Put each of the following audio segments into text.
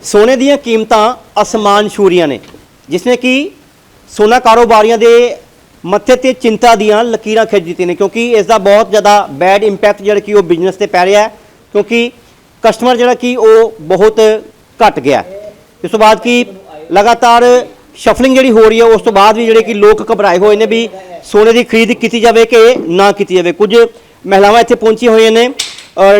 सोने ਦੀਆਂ ਕੀਮਤਾਂ ਅਸਮਾਨ ਛੂਰੀਆਂ ਨੇ ਜਿਸ ਨੇ ਕਿ सोना कारोबारियों के मत्थे ते चिंता दियां लकीरां खिंच दित्तियां ने क्योंकि इसका बहुत ज़्यादा बैड इंपैक्ट जिहड़ा कि बिजनेस ते पै रहा है क्योंकि कस्टमर जिहड़ा कि बहुत घट गया इस तो बाद कि लगातार शफलिंग जिहड़ी हो रही है उस तो बाद भी जिहड़े कि लोग घबराए हुए ने भी सोने की खरीद की जाए कि ना की जाए। कुछ महिलावां इत्थे पहुंची हुई ने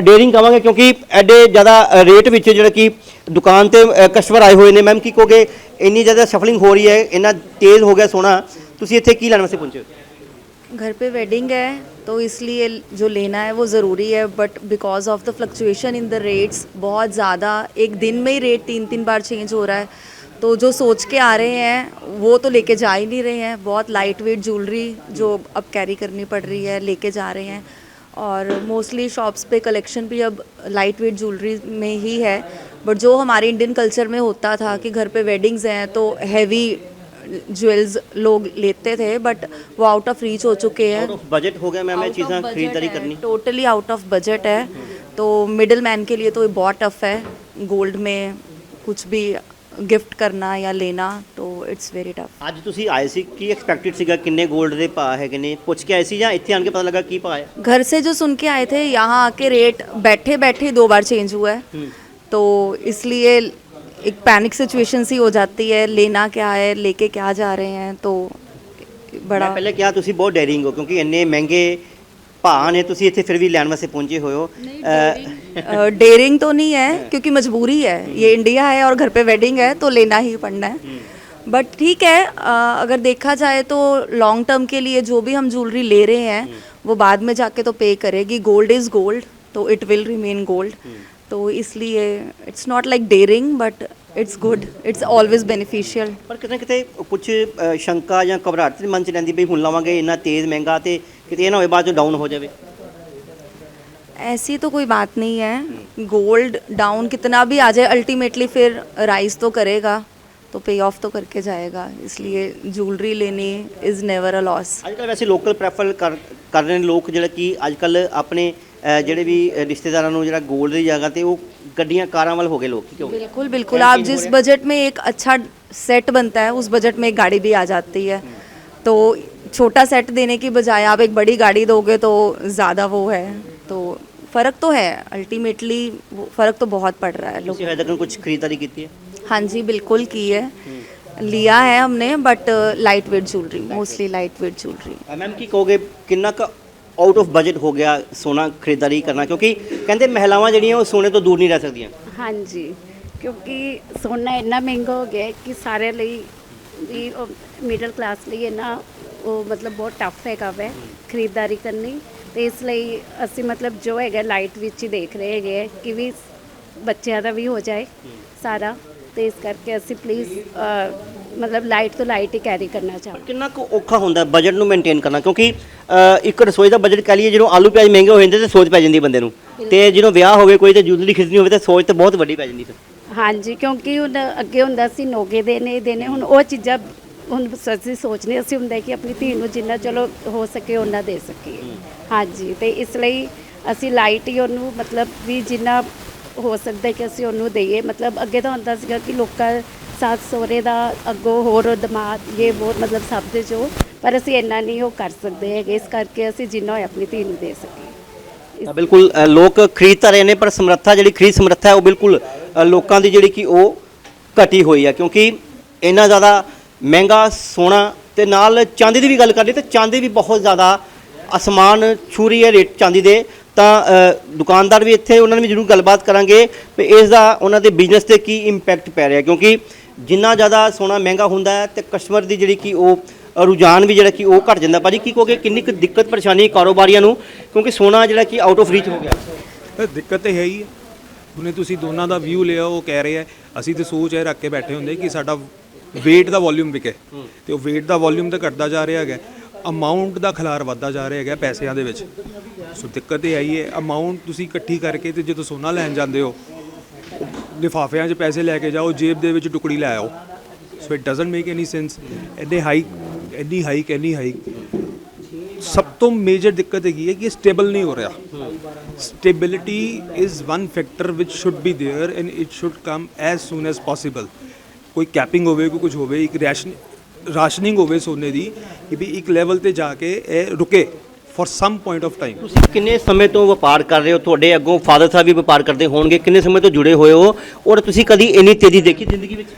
डेयरिंग कहांगे क्योंकि एडे ज़्यादा रेट विच जिहड़ा कि दुकान ते कस्टमर आए हुए ने। मैम की कहोगे इन्नी ज़्यादा शफलिंग हो रही है इन्ना तेज़ हो गया सोना तुसीं इत्थे की लैण वास्ते पहुंचे हो? घर पे वेडिंग है तो इसलिए जो लेना है वो ज़रूरी है but because of the fluctuation in the rates बहुत ज़्यादा एक दिन में ही रेट 3-3 बार चेंज हो रहा है तो जो सोच के आ रहे हैं वो तो लेके जा ही नहीं रहे हैं। बहुत लाइट वेट ज्वेलरी जो अब कैरी करनी पड़ रही है लेके जा रहे हैं और मोस्टली शॉप्स पे कलेक्शन भी अब लाइट वेट ज्वेलरी में ही है बट जो हमारे इंडियन कल्चर में होता था कि घर पे वेडिंग्स हैं तो हैवी ज्वेल्स लोग लेते थे बट वो आउट ऑफ रीच हो चुके हैं। आउट ऑफ बजट हो गया मैम ये चीज़ें खरीदारी करनी टोटली आउट ऑफ बजट है तो मिडिल मैन के लिए तो ये बहुत टफ है गोल्ड में कुछ भी गिफ्ट करना या लेना तो इट्स वेरी टफ। ਅੱਜ ਤੁਸੀਂ ਆਏ ਸੀ ਕੀ ਐਕਸਪੈਕਟਡ ਸੀਗਾ ਕਿੰਨੇ 골ਡ ਦੇ ਭਾਅ ਹੈਗੇ ਨੇ ਪੁੱਛ ਕੇ ਆਏ ਸੀ ਜਾਂ ਇੱਥੇ ਆਣ ਕੇ ਪਤਾ ਲੱਗਾ ਕੀ ਭਾਅ ਹੈ? घर से जो सुन के आए थे यहाँ आके रेट बैठे बैठे 2 बार चेंज हुआ है तो इसलिए एक पैनिक सिचुएशन सी हो जाती है लेना क्या है लेके क्या जा रहे हैं तो बड़ा। मैं पहले क्या ਤੁਸੀਂ ਬਹੁਤ ਡੈਰਿੰਗ ਹੋ क्योंकि ਇੰਨੇ ਮਹਿੰਗੇ ਭਾਅ ਨੇ ਤੁਸੀਂ ਇੱਥੇ ਫਿਰ ਵੀ ਲੈਣ ਵਾਸਤੇ ਪਹੁੰਚੇ ਹੋਏ ਹੋ। डेयरिंग तो नहीं है क्योंकि मजबूरी है ये इंडिया है और घर पे वेडिंग है तो लेना ही पड़ना है बट ठीक है अगर देखा जाए तो लॉन्ग टर्म के लिए जो भी हम ज्वेलरी ले रहे हैं वो बाद में जाके तो पे करेगी। गोल्ड इज़ गोल्ड तो इट विल रिमेन गोल्ड तो इसलिए it's not like daring but it's good it's always beneficial. ਪਰ ਕਿਤੇ ਕਿਤੇ ਕੁਝ ਸ਼ੰਕਾ ਜਾਂ ਘਬਰਾਹਟ ਦੇ ਮਨ ਚ ਰਹਿੰਦੀ ਬਈ ਹੁਣ ਲਵਾਂਗੇ ਇੰਨਾ ਤੇਜ਼ ਮਹਿੰਗਾ ਤੇ ਕਿਤੇ ਇਹ ਨਾ ਹੋਵੇ ਬਾਅਦ ਚ ਡਾਊਨ ਹੋ ਜਾਵੇ। ऐसी तो कोई बात नहीं है गोल्ड डाउन कितना भी आ जाए अल्टीमेटली फिर राइज तो करेगा तो पे ऑफ तो करके जाएगा इसलिए ज्वेलरी लेनी इज़ नेवर अ लॉस। ਅੱਜ ਕੱਲ੍ਹ ਵੈਸੇ ਲੋਕਲ ਪ੍ਰੈਫਰ ਕਰ ਰਹੇ ਨੇ ਲੋਕ ਜਿਹੜਾ ਕਿ ਅੱਜ ਕੱਲ੍ਹ ਆਪਣੇ ਜਿਹੜੇ ਵੀ ਰਿਸ਼ਤੇਦਾਰਾਂ ਨੂੰ ਜਿਹੜਾ 골ਡ ਦੀ ਜਗ੍ਹਾ ਤੇ ਉਹ ਗੱਡੀਆਂ ਕਾਰਾਂ ਵੱਲ ਹੋ ਗਏ ਲੋਕ ਕਿਉਂ? बिल्कुल बिल्कुल आप जिस बजट में एक अच्छा सेट बनता है उस बजट में एक गाड़ी भी आ जाती है तो छोटा सेट देने की बजाय आप एक बड़ी गाड़ी दोगे तो ज़्यादा वो है तो फ़र्क तो है अल्टीमेटली फ़र्क तो बहुत पड़ रहा है लोग। ਤੁਸੀਂ ਹਜੇ ਤੱਕ ਕੁਝ ਖਰੀਦਦਾਰੀ ਕੀਤੀ ਹੈ? हाँ जी बिल्कुल की है लिया है हमने but light weight jewellery mostly light weight jewellery. Ma'am ਕੀ ਕਹੋਗੇ ਕਿੰਨਾ ਕੁ ਆਊਟ ਆਫ ਬਜਟ ਹੋ ਗਿਆ ਸੋਨਾ ਖਰੀਦਦਾਰੀ ਕਰਨਾ ਕਿਉਂਕਿ ਕਹਿੰਦੇ ਮਹਿਲਾਵਾਂ ਜਿਹੜੀਆਂ ਉਹ ਸੋਨੇ ਤੋਂ ਦੂਰ ਨਹੀਂ ਰਹਿ ਸਕਦੀਆਂ। ਹਾਂਜੀ ਕਿਉਂਕਿ ਸੋਨਾ ਇੰਨਾ ਮਹਿੰਗਾ ਹੋ ਗਿਆ ਕਿ ਸਾਰਿਆਂ ਲਈ ਵੀ ਮਿਡਲ ਕਲਾਸ ਲਈ ਇੰਨਾ ਉਹ ਮਤਲਬ ਬਹੁਤ ਟਫ ਹੈਗਾ ਵੈ ਖਰੀਦਦਾਰੀ ਕਰਨੀ ਤੇ ਇਸ ਲਈ ਅਸੀਂ ਮਤਲਬ ਜੋ ਹੈਗਾ ਲਾਈਟ ਵਿੱਚ ਹੀ ਦੇਖ ਰਹੇ ਹੈਗੇ ਕਿ ਵੀ ਬੱਚਿਆਂ ਦਾ ਵੀ ਹੋ ਜਾਏ ਸਾਰਾ ਤੇ ਇਸ ਕਰਕੇ ਅਸੀਂ ਪਲੀਜ਼ ਮਤਲਬ ਲਾਈਟ ਤੋਂ ਲਾਈਟ ਹੀ ਕੈਰੀ ਕਰਨਾ ਚਾਹੁੰਦੇ। ਕਿੰਨਾ ਕੁ ਔਖਾ ਹੁੰਦਾ ਬਜਟ ਨੂੰ ਮੇਨਟੇਨ ਕਰਨਾ ਕਿਉਂਕਿ ਇੱਕ ਰਸੋਈ ਦਾ ਬਜਟ ਕਹਿ ਲਈਏ ਜਦੋਂ ਆਲੂ ਪਿਆਜ਼ ਮਹਿੰਗੇ ਹੋ ਜਾਂਦੇ ਤੇ ਸੋਚ ਪੈ ਜਾਂਦੀ ਬੰਦੇ ਨੂੰ ਤੇ ਜਦੋਂ ਵਿਆਹ ਹੋਵੇ ਕੋਈ ਤੇ ਜੁਐਲਰੀ ਖਰੀਦਣੀ ਹੋਵੇ ਤੇ ਸੋਚ ਤੇ ਬਹੁਤ ਵੱਡੀ ਪੈ ਜਾਂਦੀ ਫਿਰ। ਹਾਂਜੀ ਕਿਉਂਕਿ ਹੁਣ ਅੱਗੇ ਹੁੰਦਾ ਸੀ ਨੋਗੇ ਦੇਣੇ ਹੁਣ ਉਹ ਚੀਜ਼ਾਂ ਹੁਣ ਅਸੀਂ ਸੋਚਦੇ ਅਸੀਂ ਹੁੰਦਾ ਕਿ ਆਪਣੀ ਧੀ ਨੂੰ ਜਿੰਨਾ ਚਲੋ ਹੋ ਸਕੇ ਉਹਨਾਂ ਦੇ ਸਕੀਏ। ਹਾਂਜੀ ਤੇ ਇਸ ਲਈ ਅਸੀਂ ਲਾਈਟ ਹੀ ਉਹਨੂੰ ਮਤਲਬ ਵੀ ਜਿੰਨਾ ਹੋ ਸਕਦਾ ਕਿ ਅਸੀਂ ਉਹਨੂੰ ਦਈਏ ਮਤਲਬ ਅੱਗੇ ਤਾਂ ਹੁੰਦਾ ਸੀਗਾ ਕਿ ਲੋਕਾਂ ਸੱਸ ਸਹੁਰੇ ਦਾ ਅੱਗੋਂ ਹੋਰ ਦਮਾਦ ਇਹ ਬਹੁਤ ਮਤਲਬ ਸਭ ਦੇ ਜੋ ਪਰ ਅਸੀਂ ਇੰਨਾ ਨਹੀਂ ਉਹ ਕਰ ਸਕਦੇ ਹੈਗੇ ਇਸ ਕਰਕੇ ਅਸੀਂ ਜਿੰਨਾ ਹੋਏ ਆਪਣੀ ਧੀ ਨੂੰ ਦੇ ਸਕੀਏ। ਤਾਂ ਬਿਲਕੁਲ ਲੋਕ ਖਰੀਦ ਤਾਂ ਰਹੇ ਨੇ ਪਰ ਸਮਰੱਥਾ ਜਿਹੜੀ ਖਰੀਦ ਸਮਰੱਥਾ ਹੈ ਉਹ ਬਿਲਕੁਲ ਲੋਕਾਂ ਦੀ ਜਿਹੜੀ ਕਿ ਉਹ ਘਟੀ ਹੋਈ ਹੈ ਕਿਉਂਕਿ ਇੰਨਾ ਜ਼ਿਆਦਾ ਮਹਿੰਗਾ ਸੋਨਾ ਤੇ ਨਾਲ ਚਾਂਦੀ ਦੀ ਵੀ ਗੱਲ ਕਰੀਏ ਤਾਂ ਚਾਂਦੀ ਵੀ ਬਹੁਤ ਜ਼ਿਆਦਾ ਅਸਮਾਨ ਛੂ ਰਹੀ ਹੈ ਰੇਟ ਚਾਂਦੀ ਦੇ। ਤਾਂ ਦੁਕਾਨਦਾਰ ਵੀ ਇੱਥੇ ਉਹਨਾਂ ਨੇ ਵੀ ਜ਼ਰੂਰ ਗੱਲਬਾਤ ਕਰਾਂਗੇ ਵੀ ਇਸ ਦਾ ਉਹਨਾਂ ਦੇ ਬਿਜ਼ਨਸ 'ਤੇ ਕੀ ਇੰਪੈਕਟ ਪੈ ਰਿਹਾ ਕਿਉਂਕਿ ਜਿੰਨਾ ਜ਼ਿਆਦਾ ਸੋਨਾ ਮਹਿੰਗਾ ਹੁੰਦਾ ਹੈ ਤੇ ਕਸਟਮਰ ਦੀ ਜਿਹੜੀ ਕਿ ਉਹ ਰੁਝਾਨ ਵੀ ਜਿਹੜਾ ਕਿ ਉਹ ਘਟ ਜਾਂਦਾ। ਭਾਜੀ ਕੀ ਕਹੋਗੇ ਕਿੰਨੀ ਕੁ ਦਿੱਕਤ ਪਰੇਸ਼ਾਨੀ ਕਾਰੋਬਾਰੀਆਂ ਨੂੰ ਕਿਉਂਕਿ ਸੋਨਾ ਜਿਹੜਾ ਕਿ ਆਊਟ ਆਫ ਰੀਚ ਹੋ ਗਿਆ? ਦਿੱਕਤ ਤਾਂ ਹੈ ਹੀ ਹੈ ਉਹਨੇ ਤੁਸੀਂ ਦੋਨਾਂ ਦਾ ਵਿਊ ਲਿਆ ਉਹ ਕਹਿ ਰਹੇ ਆ ਅਸੀਂ ਤਾਂ ਸੋਚ ਇਹ ਰੱਖ ਕੇ ਬੈਠੇ ਹੁੰਦੇ ਕਿ ਸਾਡਾ ਵੇਟ ਦਾ ਵੋਲਿਊਮ ਵਿਕੇ ਤੇ ਉਹ ਵੇਟ ਦਾ ਵੋਲਿਊਮ ਤਾਂ ਘਟਦਾ ਜਾ ਰਿਹਾ ਹੈਗਾ ਅਮਾਊਂਟ ਦਾ ਖਿਲਾਰ ਵੱਧਦਾ ਜਾ ਰਿਹਾ ਹੈਗਾ ਪੈਸਿਆਂ ਦੇ ਵਿੱਚ। ਸੋ ਦਿੱਕਤ ਇਹ ਆਈ ਹੈ ਅਮਾਊਂਟ ਤੁਸੀਂ ਇਕੱਠੀ ਕਰਕੇ ਤੇ ਜਦੋਂ ਸੋਨਾ ਲੈਣ ਜਾਂਦੇ ਹੋ ਲਿਫਾਫਿਆਂ 'ਚ ਪੈਸੇ ਲੈ ਕੇ ਜਾਓ ਜੇਬ ਦੇ ਵਿੱਚ ਟੁਕੜੀ ਲੈ ਆਓ। So it doesn't make any sense ਇੰਨੀ ਹਾਈਕ ਸਭ ਤੋਂ ਮੇਜਰ ਦਿੱਕਤ ਹੈਗੀ ਹੈ ਕਿ ਸਟੇਬਲ ਨਹੀਂ ਹੋ ਰਿਹਾ। Stability is one factor which should be there and it should come as soon as possible. ਕੋਈ ਕੈਪਿੰਗ ਹੋਵੇ, ਕੋਈ ਕੁਝ ਹੋਵੇ, ਇੱਕ ਰਾਸ਼ਨਿੰਗ ਹੋਵੇ ਸੋਨੇ ਦੀ ਕਿ ਵੀ ਇੱਕ ਲੈਵਲ ਤੇ ਜਾ ਕੇ ਇਹ ਰੁਕੇ for some point of time. ਤੁਸੀਂ ਕਿੰਨੇ ਸਮੇਂ ਤੋਂ ਵਪਾਰ ਕਰ ਰਹੇ ਹੋ? ਤੁਹਾਡੇ ਅੱਗੋਂ ਫਾਦਰ ਸਾਹਿਬ ਵੀ ਵਪਾਰ ਕਰਦੇ ਹੋਣਗੇ, ਕਿੰਨੇ ਸਮੇਂ ਤੋਂ ਜੁੜੇ ਹੋਏ ਹੋ ਔਰ ਤੁਸੀਂ ਕਦੀ ਇੰਨੀ ਤੇਜ਼ੀ ਦੇਖੀ ਜ਼ਿੰਦਗੀ ਵਿੱਚ?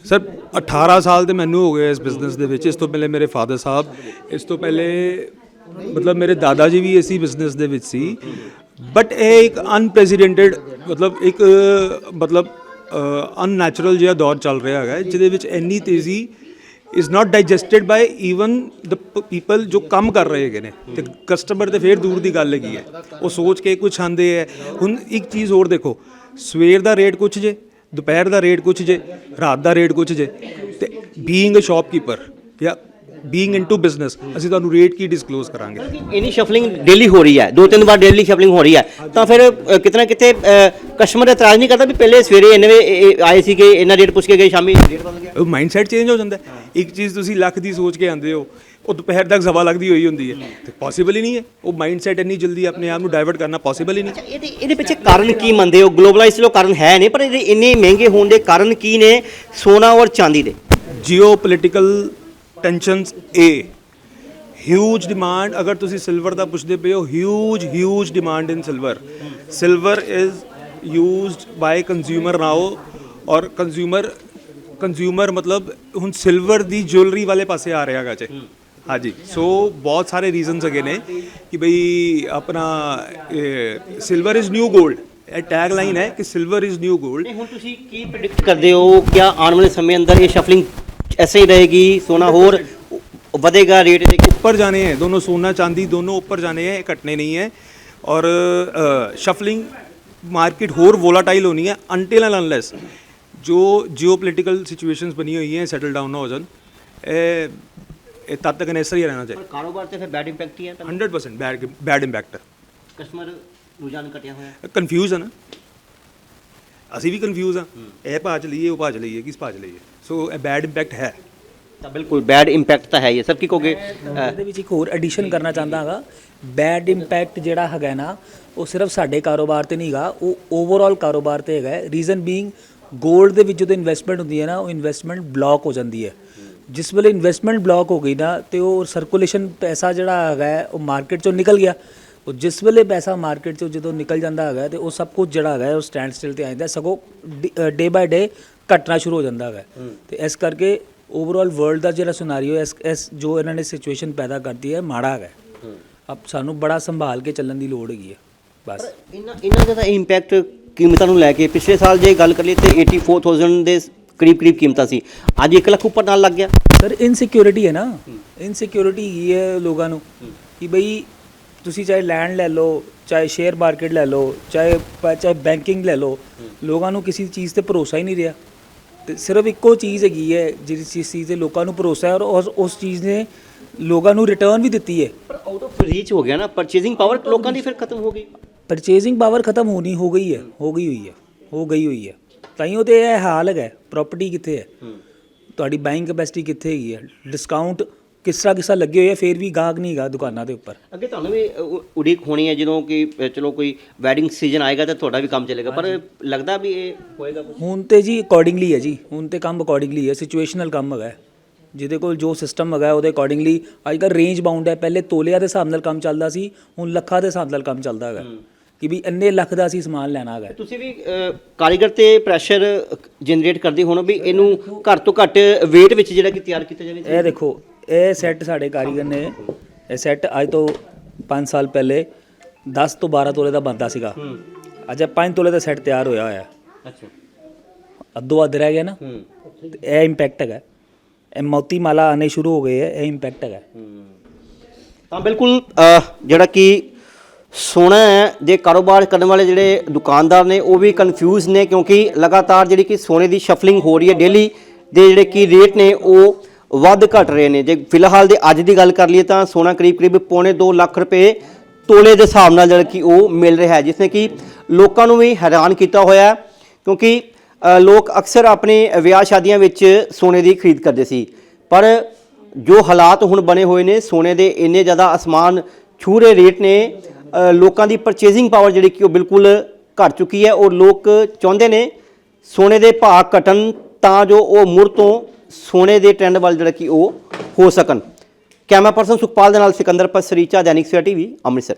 ਸਰ 18 ਸਾਲ ਤੇ ਮੈਨੂੰ ਹੋ ਗਏ ਇਸ ਬਿਜ਼ਨਸ ਦੇ ਵਿੱਚ। ਇਸ ਤੋਂ ਪਹਿਲੇ ਮੇਰੇ ਫਾਦਰ ਸਾਹਿਬ, ਇਸ ਤੋਂ ਪਹਿਲੇ ਮਤਲਬ ਮੇਰੇ ਦਾਦਾ ਜੀ ਵੀ ਇਸੀ ਬਿਜ਼ਨਸ ਦੇ ਵਿੱਚ ਸੀ। ਬਟ ਇਹ ਇੱਕ ਅਨਪ੍ਰੈਸੀਡੈਂਟਡ ਮਤਲਬ ਅਨਨੈਚੁਰਲ ਜਿਹਾ ਦੌਰ ਚੱਲ ਰਿਹਾ ਹੈਗਾ ਜਿਹਦੇ ਵਿੱਚ ਇੰਨੀ ਤੇਜ਼ੀ is not digested by even the people ਜੋ ਕੰਮ ਕਰ ਰਹੇ ਹੈਗੇ ਨੇ। ਤੇ ਕਸਟਮਰ ਤੇ ਫਿਰ ਦੂਰ ਦੀ ਗੱਲ ਹੈਗੀ ਹੈ, ਉਹ ਸੋਚ ਕੇ ਕੁਛ ਆਂਦੇ ਹੈ। ਹੁਣ ਇੱਕ ਚੀਜ਼ ਹੋਰ ਦੇਖੋ, ਸਵੇਰ ਦਾ ਰੇਟ ਕੁਛ ਜੇ, ਦੁਪਹਿਰ ਦਾ ਰੇਟ ਕੁਛ ਜੇ, ਰਾਤ ਦਾ ਰੇਟ ਕੁਛ ਜੇ। ਤੇ ਬੀਇੰਗ ਅ ਸ਼ਾਪਕੀਪਰ ਜਾਂ ਬੀਇੰਗ ਇਨਟੂ ਬਿਜ਼ਨਸ ਅਸੀਂ ਤੁਹਾਨੂੰ ਰੇਟ ਕੀ ਡਿਸਕਲੋਜ਼ ਕਰਾਂਗੇ? ਇੰਨੀ ਸ਼ਫਲਿੰਗ ਡੇਲੀ ਹੋ ਰਹੀ ਹੈ, 2-3 ਵਾਰ ਡੇਲੀ ਸ਼ਫਲਿੰਗ ਹੋ ਰਹੀ ਹੈ, ਤਾਂ ਫਿਰ ਕਿਤਨਾ ਕਿਤੇ ਕਸਟਮਰ ਇਤਰਾਜ਼ ਨਹੀਂ ਕਰਦਾ ਵੀ ਪਹਿਲੇ ਸਵੇਰੇ ਇੰਨੇ ਆਏ ਸੀ ਕਿ ਇੰਨਾ ਰੇਟ ਪੁੱਛ ਕੇ ਗਏ, ਸ਼ਾਮੀ ਰੇਟ ਬਦਲ ਗਿਆ? ਉਹ ਮਾਈਂਡ ਸੈਟ ਚੇਂਜ ਹੋ ਜਾਂਦਾ ਹੈ। ਇੱਕ ਚੀਜ਼ ਤੁਸੀਂ ਲੱਖ ਦੀ ਸੋਚ ਕੇ ਆਉਂਦੇ ਹੋ, ਉਹ ਦੁਪਹਿਰ ਤੱਕ ਸਵਾ ਲੱਖ ਦੀ ਹੋਈ ਹੁੰਦੀ ਹੈ, ਤੇ ਪੋਸੀਬਲ ਹੀ ਨਹੀਂ ਹੈ। ਉਹ ਮਾਈਂਡ ਸੈਟ ਇੰਨੀ ਜਲਦੀ ਆਪਣੇ ਆਪ ਨੂੰ ਡਾਇਵਰਟ ਕਰਨਾ ਪੋਸੀਬਲ ਹੀ ਨਹੀਂ। ਇਹਦੇ ਪਿੱਛੇ ਕਾਰਨ ਕੀ ਮੰਨਦੇ ਹੋ? ਗਲੋਬਲਾਈਜ਼ ਲੋ ਕਾਰਨ ਹੈ ਨਹੀਂ, ਪਰ ਇਹਦੇ ਇੰਨੇ ਮਹਿੰਗੇ ਹੋਣ ਦੇ ਕਾਰਨ ਕੀ ਨੇ ਸੋਨਾ ਔਰ ਚਾਂਦੀ ਦੇ? ਜਿਓ ਪੋਲੀਟੀਕਲ ਟੈਂਸ਼ਨਸ ਹਿਊਜ ਡਿਮਾਂਡ। ਅਗਰ ਤੁਸੀਂ ਸਿਲਵਰ ਦਾ ਪੁੱਛਦੇ ਪਏ ਹੋ, huge demand in silver. Silver is used by consumer now, ਔਰ ਕੰਜ਼ਿਊਮਰ ਮਤਲਬ ਹੁਣ ਸਿਲਵਰ ਦੀ ਜੁਐਲਰੀ ਵਾਲੇ ਪਾਸੇ ਆ ਰਿਹਾ ਹੈਗਾ ਜੇ। ਹਾਂਜੀ, ਸੋ ਬਹੁਤ ਸਾਰੇ ਰੀਜ਼ਨਸ ਹੈਗੇ ਨੇ ਕਿ ਬਈ ਆਪਣਾ ਸਿਲਵਰ ਇਜ਼ ਨਿਊ 골ਡ। ਇਹ ਟੈਗ ਲਾਈਨ ਹੈ ਕਿ ਸਿਲਵਰ ਇਜ਼ ਨਿਊ 골ਡ। ਹੁਣ ਤੁਸੀਂ ਕੀ ਪ੍ਰੈਡਿਕਟ ਕਰਦੇ ਹੋ? ਕਿਆ ਆਉਣ ਵਾਲੇ ਸਮੇਂ ਅੰਦਰ ਇਹ ਸ਼ਫਲਿੰਗ ਐਸੇ ਹੀ ਰਹੇਗੀ? ਸੋਨਾ ਹੋਰ ਵਧੇਗਾ ਰੇਟ ਦੇ? ऊपर जाने हैं दोनों, सोना चांदी दोनों ऊपर जाने हैं, कटने नहीं है। और शफलिंग मार्केट होर वोलाटाइल होनी है अनटिल एंड अनलेस जो जियोपॉलिटिकल सिचुएशंस बनी हुई हैं सेटल डाउन ना हो जान। तब तक ऐसा ही रहना चाहिए। ਕਾਰੋਬਾਰ ਤੇ ਫਿਰ ਬੈਡ ਇੰਪੈਕਟ ਹੀ ਹੈ। 100% बैड इंपैक्ट है। ਕਸਟਮਰ ਰੁਝਾਨ ਘਟਿਆ ਹੋਇਆ। ਕਨਫਿਊਜ਼ ਹੈ ਨਾ, ਅਸੀਂ ਵੀ ਕਨਫਿਊਜ਼ ਹਾਂ। ਇਹ ਭਾਅ ਚ ਲਈਏ, ਉਹ ਭਾਅ ਚ ਲਈਏ, ਕਿਸ ਭਾਅ ਚ ਲਈਏ? ਸੋ ਇਹ ਬੈਡ ਇੰਪੈਕਟ ਹੈ। ਤਾਂ ਬਿਲਕੁਲ ਬੈਡ ਇੰਪੈਕਟ ਤਾਂ ਹੈ ਹੀ। ਸਭ ਕੀ ਕਹੋਗੇ? ਇਹਦੇ ਵਿੱਚ ਇੱਕ ਹੋਰ ਐਡੀਸ਼ਨ ਕਰਨਾ ਚਾਹੁੰਦਾ ਹਾਂ। ਬੈਡ ਇੰਪੈਕਟ ਜਿਹੜਾ ਹੈਗਾ ਨਾ, ਉਹ ਸਿਰਫ ਸਾਡੇ ਕਾਰੋਬਾਰ ਤੇ ਨਹੀਂ ਹੈਗਾ, ਉਹ ਓਵਰਆਲ ਕਾਰੋਬਾਰ ਤੇ ਹੈਗਾ। ਰੀਜ਼ਨ ਬੀਇੰਗ 골ਡ ਦੇ ਵਿੱਚ ਜਦੋਂ ਇਨਵੈਸਟਮੈਂਟ ਹੁੰਦੀ ਹੈ ਨਾ, ਉਹ ਇਨਵੈਸਟਮੈਂਟ ਬਲੌਕ ਹੋ ਜਾਂਦੀ ਹੈ। ਜਿਸ ਵੇਲੇ ਇਨਵੈਸਟਮੈਂਟ ਬਲੌਕ ਹੋ ਗਈ ਨਾ, ਤੇ ਉਹ ਸਰਕੂਲੇਸ਼ਨ ਪੈਸਾ ਜਿਹੜਾ ਹੈਗਾ ਉਹ ਮਾਰਕੀਟ ਚੋਂ ਨਿਕਲ ਗਿਆ। ਉਹ ਜਿਸ ਵੇਲੇ ਪੈਸਾ ਮਾਰਕੀਟ ਚੋਂ ਜਦੋਂ ਨਿਕਲ ਜਾਂਦਾ ਹੈਗਾ, ਤੇ ਉਹ ਸਭ ਕੁਝ ਜਿਹੜਾ ਹੈਗਾ ਉਹ ਸਟੈਂਡ ਸਟਿਲ ਤੇ ਆ ਜਾਂਦਾ, ਸਗੋਂ ਡੇ ਬਾਏ ਡੇ ਘਟਣਾ ਸ਼ੁਰੂ ਹੋ ਜਾਂਦਾ ਹੈਗਾ। ਤੇ ਇਸ ਕਰਕੇ ਓਵਰਆਲ ਵਰਲਡ ਦਾ ਜਿਹੜਾ ਸਿਨਾਰੀਓ ਇਸ ਜੋ ਇਹਨਾਂ ਨੇ ਸਿਚੁਏਸ਼ਨ ਪੈਦਾ ਕਰਦੀ ਹੈ, ਮਾੜਾ ਹੈਗਾ। ਅਬ ਸਾਨੂੰ ਬੜਾ ਸੰਭਾਲ ਕੇ ਚੱਲਣ ਦੀ ਲੋੜ ਹੈਗੀ ਹੈ ਬਸ। ਇਹਨਾਂ ਜ਼ਿਆਦਾ ਇੰਪੈਕਟ ਕੀਮਤਾਂ ਨੂੰ ਲੈ ਕੇ ਪਿਛਲੇ ਸਾਲ ਜੇ ਗੱਲ ਕਰੀਏ ਤੇ 84,000 ਦੇ ਕਰੀਬ ਕੀਮਤਾਂ ਸੀ, ਅੱਜ 1 ਲੱਖ ਉੱਪਰ ਨਾਲ ਲੱਗ ਗਿਆ। ਸਰ ਇਨਸਿਕਿਉਰਿਟੀ ਹੈ ਨਾ, ਇਨਸਿਕਿਉਰਿਟੀ ਹੀ ਹੈ ਲੋਕਾਂ ਨੂੰ ਕਿ ਬਈ ਤੁਸੀਂ ਚਾਹੇ ਲੈਂਡ ਲੈ ਲਓ, ਚਾਹੇ ਸ਼ੇਅਰ ਮਾਰਕੀਟ ਲੈ ਲਓ, ਚਾਹੇ ਬੈਂਕਿੰਗ ਲੈ ਲਓ, ਲੋਕਾਂ ਨੂੰ ਕਿਸੇ ਚੀਜ਼ ਤੇ ਭਰੋਸਾ ਹੀ ਨਹੀਂ ਰਿਹਾ। ਤੇ ਸਿਰਫ ਇੱਕੋ ਚੀਜ਼ ਹੈਗੀ ਹੈ ਜਿਹੜੀ ਚੀਜ਼ ਤੇ ਲੋਕਾਂ ਨੂੰ ਭਰੋਸਾ ਹੈ, ਔਰ ਉਸ ਚੀਜ਼ ਨੇ ਲੋਕਾਂ ਨੂੰ ਰਿਟਰਨ ਵੀ ਦਿੱਤੀ ਹੈ। ਪਰ ਆਊਟ ਆਫ ਰੀਚ ਹੋ ਗਿਆ ਨਾ, ਪਰਚੇਜ਼ਿੰਗ ਪਾਵਰ ਲੋਕਾਂ ਦੀ ਫਿਰ ਖਤਮ ਹੋ ਗਈ। ਪਰਚੇਜ਼ਿੰਗ ਪਾਵਰ ਖਤਮ ਹੋ ਗਈ ਹੋਈ ਹੈ ਤਾਈਓ ਤੇ ਇਹ ਹਾਲ ਹੈਗਾ। ਪ੍ਰਾਪਰਟੀ ਕਿੱਥੇ ਹੈ, ਤੁਹਾਡੀ ਬਾਇੰਗ ਕੈਪੈਸਿਟੀ ਕਿੱਥੇ ਹੈਗੀ ਹੈ, ਡਿਸਕਾਊਂਟ ਕਿਸ ਤਰ੍ਹਾਂ ਲੱਗੇ ਹੋਏ ਆ, ਫਿਰ ਵੀ ਗਾਹਕ ਨਹੀਂ ਹੈਗਾ ਦੁਕਾਨਾਂ ਦੇ ਉੱਪਰ। ਅੱਗੇ ਤੁਹਾਨੂੰ ਵੀ ਉਡੀਕ ਹੋਣੀ ਹੈ ਜਦੋਂ ਕਿ ਚਲੋ ਕੋਈ ਵੈਡਿੰਗ ਸੀਜ਼ਨ ਆਏਗਾ ਤਾਂ ਤੁਹਾਡਾ ਵੀ ਕੰਮ ਚੱਲੇਗਾ, ਪਰ ਲੱਗਦਾ ਵੀ ਇਹ ਹੋਏਗਾ ਕੁਝ? ਹੁਣ ਤੇ ਜੀ ਅਕੋਰਡਿੰਗਲੀ ਹੈ ਜੀ, ਹੁਣ ਤੇ ਕੰਮ ਅਕੋਰਡਿੰਗਲੀ ਹੈ, ਸਿਚੁਏਸ਼ਨਲ ਕੰਮ ਹੈਗਾ। ਜਿਹਦੇ ਕੋਲ ਜੋ ਸਿਸਟਮ ਹੈਗਾ ਉਹਦੇ ਅਕੋਰਡਿੰਗਲੀ ਅੱਜ ਕੱਲ੍ਹ ਰੇਂਜ ਬਾਉਂਡ ਹੈ। ਪਹਿਲੇ ਤੋਲਿਆਂ ਦੇ ਹਿਸਾਬ ਨਾਲ ਕੰਮ ਚੱਲਦਾ ਸੀ, ਹੁਣ ਲੱਖਾਂ ਦੇ ਹਿਸਾਬ ਨਾਲ ਕੰਮ ਚੱਲਦਾ ਹੈਗਾ ਕਿ ਵੀ ਇੰਨੇ ਲੱਖ ਦਾ ਅਸੀਂ ਸਮਾਨ ਲੈਣਾ ਹੈਗਾ। ਤੁਸੀਂ ਵੀ ਕਾਰੀਗਰ ਤੇ ਪ੍ਰੈਸ਼ਰ ਜਨਰੇਟ ਕਰਦੇ ਹੋਣੋ ਵੀ ਇਹਨੂੰ ਘੱਟ ਤੋਂ ਘੱਟ ਵੇਟ ਵਿੱਚ ਜਿਹੜਾ ਕਿ ਤਿਆਰ ਕੀਤਾ ਜਾਵੇ। ਇਹ ਦੇਖੋ, ਇਹ ਸੈੱਟ ਸਾਡੇ ਕਾਰੀਗਰ ਨੇ, ਇਹ ਸੈੱਟ ਅੱਜ ਤੋਂ 5 ਸਾਲ ਪਹਿਲੇ 10 ਤੋਂ 12 ਤੋਲੇ ਦਾ ਬਣਦਾ ਸੀਗਾ। ਅੱਜ 5 ਤੋਲੇ ਦਾ ਸੈੱਟ ਤਿਆਰ ਹੋਇਆ ਹੋਇਆ। ਅੱਛਾ, ਅੱਧੋ ਅੱਧ ਰਹਿ ਗਿਆ ਨਾ। ਤੇ ਇਹ ਇੰਪੈਕਟ ਹੈਗਾ, ਇਹ ਮੋਤੀ ਮਾਲਾ ਆਣੇ ਸ਼ੁਰੂ ਹੋ ਗਏ ਹੈ, ਇਹ ਇੰਪੈਕਟ ਹੈਗਾ। ਤਾਂ ਬਿਲਕੁਲ ਜਿਹੜਾ ਕਿ ਸੋਨਾ ਦੇ ਕਾਰੋਬਾਰ ਕਰਨ ਵਾਲੇ ਜਿਹੜੇ ਦੁਕਾਨਦਾਰ ਨੇ ਉਹ ਵੀ ਕਨਫਿਊਜ਼ ਨੇ, ਕਿਉਂਕਿ ਲਗਾਤਾਰ ਜਿਹੜੀ ਕਿ ਸੋਨੇ ਦੀ ਸ਼ਫਲਿੰਗ ਹੋ ਰਹੀ ਹੈ। ਡੇਲੀ ਦੇ ਜਿਹੜੇ ਕਿ ਰੇਟ ਨੇ ਉਹ ਵੱਧ ਘਟ ਰਹੇ ਨੇ। ਜੇ ਫਿਲਹਾਲ ਦੇ ਅੱਜ ਦੀ ਗੱਲ ਕਰ ਲਈਏ ਤਾਂ ਸੋਨਾ ਕਰੀਬ 2.25 ਲੱਖ ਰੁਪਏ ਤੋਲੇ ਦੇ ਹਿਸਾਬ ਨਾਲ ਜਿਹੜਾ ਕਿ ਉਹ ਮਿਲ ਰਿਹਾ ਹੈ, ਜਿਸ ਨੇ ਕਿ ਲੋਕਾਂ ਨੂੰ ਵੀ ਹੈਰਾਨ ਕੀਤਾ ਹੋਇਆ, ਕਿਉਂਕਿ ਲੋਕ ਅਕਸਰ ਆਪਣੇ ਵਿਆਹ ਸ਼ਾਦੀਆਂ ਵਿੱਚ ਸੋਨੇ ਦੀ ਖਰੀਦ ਕਰਦੇ ਸੀ, ਪਰ ਜੋ ਹਾਲਾਤ ਹੁਣ ਬਣੇ ਹੋਏ ਨੇ ਸੋਨੇ ਦੇ ਇੰਨੇ ਜ਼ਿਆਦਾ ਅਸਮਾਨ ਛੂ ਰਹੇ ਰੇਟ ਨੇ, ਲੋਕਾਂ ਦੀ ਪਰਚੇਜ਼ਿੰਗ ਪਾਵਰ ਜਿਹੜੀ ਕਿ ਉਹ ਬਿਲਕੁਲ ਘਟ ਚੁੱਕੀ ਹੈ ਔਰ ਲੋਕ ਚਾਹੁੰਦੇ ਨੇ ਸੋਨੇ ਦੇ ਭਾਅ ਘਟਣ ਤਾਂ ਜੋ ਉਹ ਮੁੜ ਤੋਂ ਸੋਨੇ ਦੇ ਟ੍ਰੈਂਡ ਵੱਲ ਜਿਹੜਾ ਕਿ ਉਹ ਹੋ ਸਕਣ। ਕੈਮਰਾ ਪਰਸਨ ਸੁਖਪਾਲ ਦੇ ਨਾਲ ਸਿਕੰਦਰ ਪਸਰੀਚਾ, ਦੈਨਿਕ ਸਵੇਰਾ ਟੀਵੀ, ਅੰਮ੍ਰਿਤਸਰ।